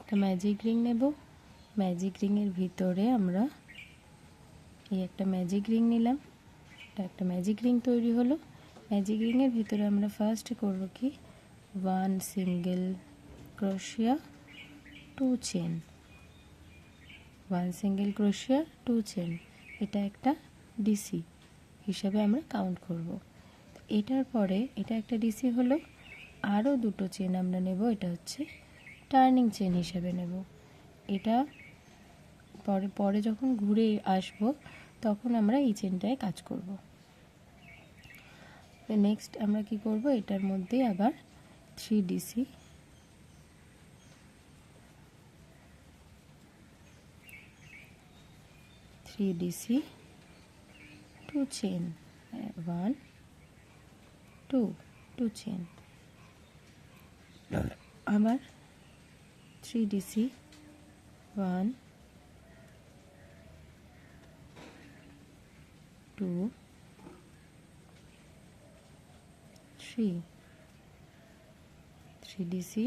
একটা magic ring নেব। Magic রিংয়ের ভিতরে আমরা এই একটা ম্যাজিক রিং নিলাম, এটা একটা ম্যাজিক রিং তৈরি হলো। ম্যাজিক রিংয়ের ভিতরে আমরা ফার্স্ট করব কি 1 সিঙ্গেল ক্রোশিয়া 2 চেন, 1 সিঙ্গেল ক্রোশিয়া 2 চেন, এটা একটা ডিসি হিসাবে আমরা কাউন্ট করব। এটার পরে এটা একটা ডিসি হলো, আরও দুটো চেন আমরা নেব, এটা হচ্ছে টার্নিং চেন হিসেবে নেব। এটা পরে যখন ঘুরে আসব তখন আমরা এই চেনটায় কাজ করব। নেক্সট আমরা কি করব, এটার মধ্যে আবার 3 ডিসি, 2 চেন, 1 2 চেন, আবার 3 ডিসি, 1 2 3 ডিসি,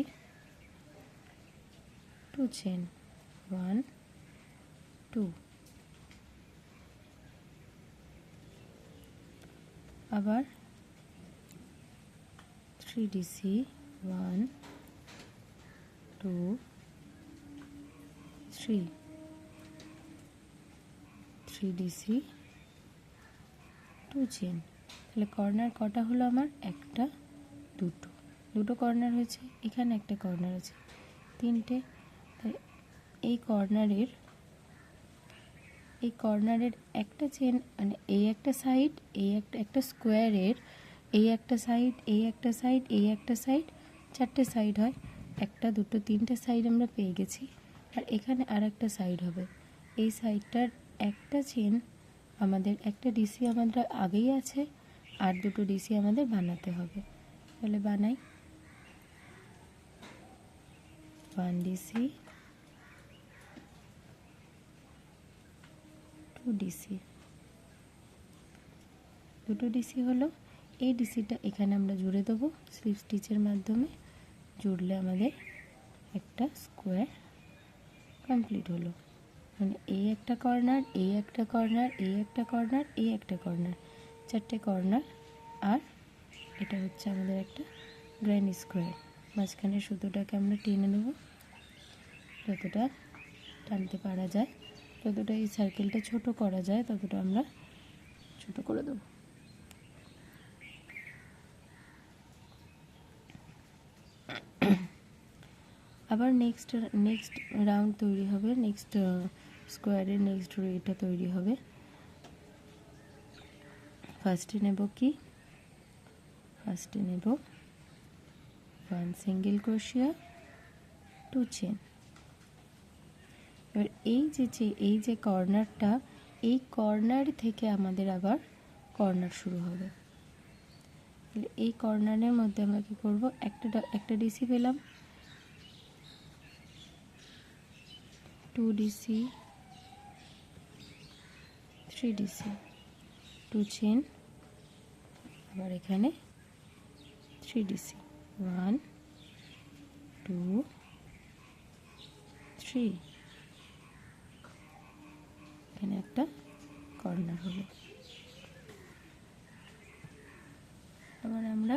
2 চেন, 1 2, আবার 3 ডিসি, 1 2 3 ডিসি, 2 চেন। তাহলে কর্নার কটা হলো আমার, একটা দুটো কর্নার হয়েছে, এখানে একটা কর্নার আছে, তিনটে। এই কর্নারের একটা চেন, মানে এই একটা সাইড, এই একটা স্কোয়ারের এই একটা সাইড, এই একটা সাইড, এই একটা সাইড, 4টে সাইড হয়। একটা দুটো তিনটে সাইড আমরা পেয়ে গেছি। আর এখানে আর একটা সাইড হবে, এই সাইডটার একটা চেন আমাদের, একটা ডিসি আমাদের আগেই আছে, আর দুটো ডিসি আমাদের বানাতে হবে। তাহলে বানাই, 1 ডিসি, 2 ডিসি, দুটো ডিসি হলো। এই ডিসিটা এখানে আমরা জুড়ে দেবো স্লিপ স্টিচের মাধ্যমে। জুড়লে আমাদের একটা স্কোয়ার কমপ্লিট হলো। মানে এই একটা কর্নার, এই একটা কর্নার, এই একটা কর্নার, এই একটা কর্নার, 4টে কর্নার। আর এটা হচ্ছে আমাদের একটা গ্র্যান্ড স্কোয়ার। মাঝখানে সুতোটাকে আমরা টেনে নেব, যতটা টানতে পারা যায়, যতটা এই সার্কেলটা ছোট করা যায় ততটা আমরা ছোট করে দেবো। আবার নেক্সট রাউন্ড তৈরি হবে, নেক্সট স্কোয়ারের নেক্সট এটা তৈরি হবে। ফার্স্টে নেব 1 সিঙ্গেল ক্রোশিয়া 2 চেন। এবার এই যে কর্নারটা, এই কর্নার থেকে আমাদের আবার কর্নার শুরু হবে। এই কর্নারের মধ্যে আমরা কি করব, একটা ডিসি পেলাম, 2 ডিসি, 3 ডিসি, 2 চেন, আবার এখানে 3 ডিসি, 1 2 3, এখানে একটা কর্নার হলো। আবার আমরা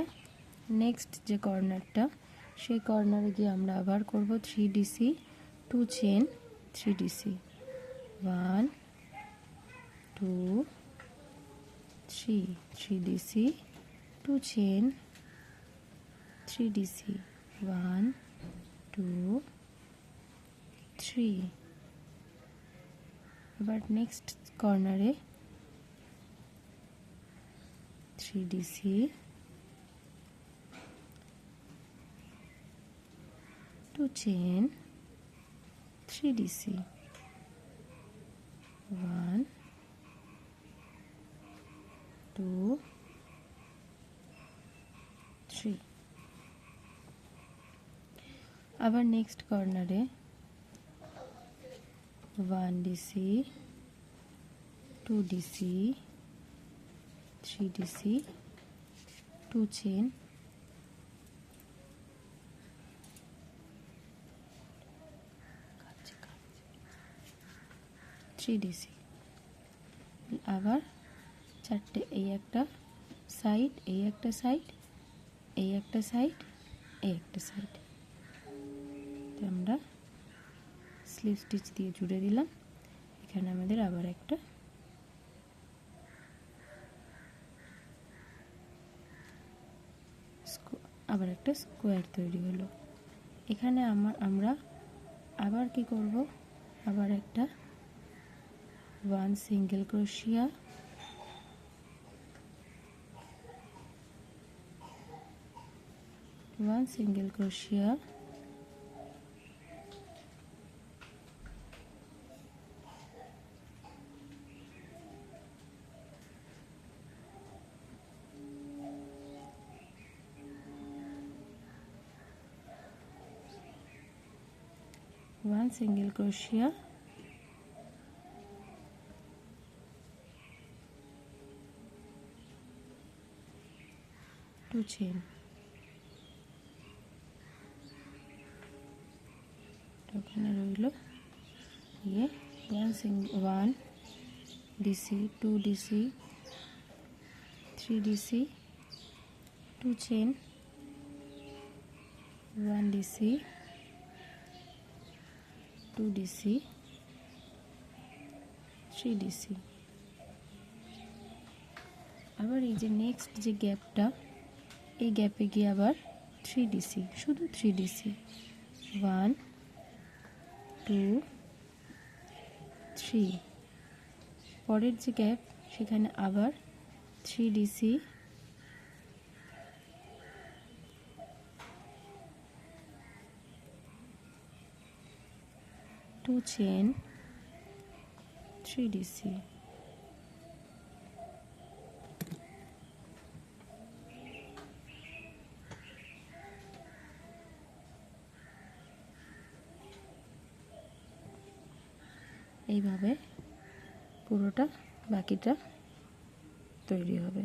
নেক্সট যে কর্নারটা, সেই কর্নারে গিয়ে আমরা আবার করব 3 DC, 2 chain, 3 DC, 1 2 3 DC, 2 chain, 3 DC, 1 2 3। এবার নেক্সট কর্নারে 3 ডিসি, 2 চেন, 3 ডিসি, 1 2 3। আবার নেক্সট কর্নারে 1 DC, 2 DC, 3 DC, 2 chain, 3DC, আবার চারটে, এই একটা সাইড, এই একটা সাইড, এই একটা সাইড, এই একটা সাইড। আমরা স্লিপ স্টিচ দিয়ে জুড়ে দিলাম। এখানে আমাদের আবার একটা স্কোয়ার তৈরি হলো। এখানে আমরা আবার কি করব, আবার একটা 1 single crochet, 1 single crochet, one single crochet, 2 chain, ওখানে রইল ये 1 DC, 2 DC, 3 DC, 2 chain, 1 DC, 2 DC, 3 DC। আবার এই যে নেক্সট যে গ্যাপটা, এই গ্যাপে গিয়ে আবার 3 DC, শুধু 3 DC, 1 2 3। পরের যে গ্যাপ সেখানে আবার 3 DC, 2 chain, 3 DC। এইভাবে পুরোটা বাকিটা তৈরি হবে।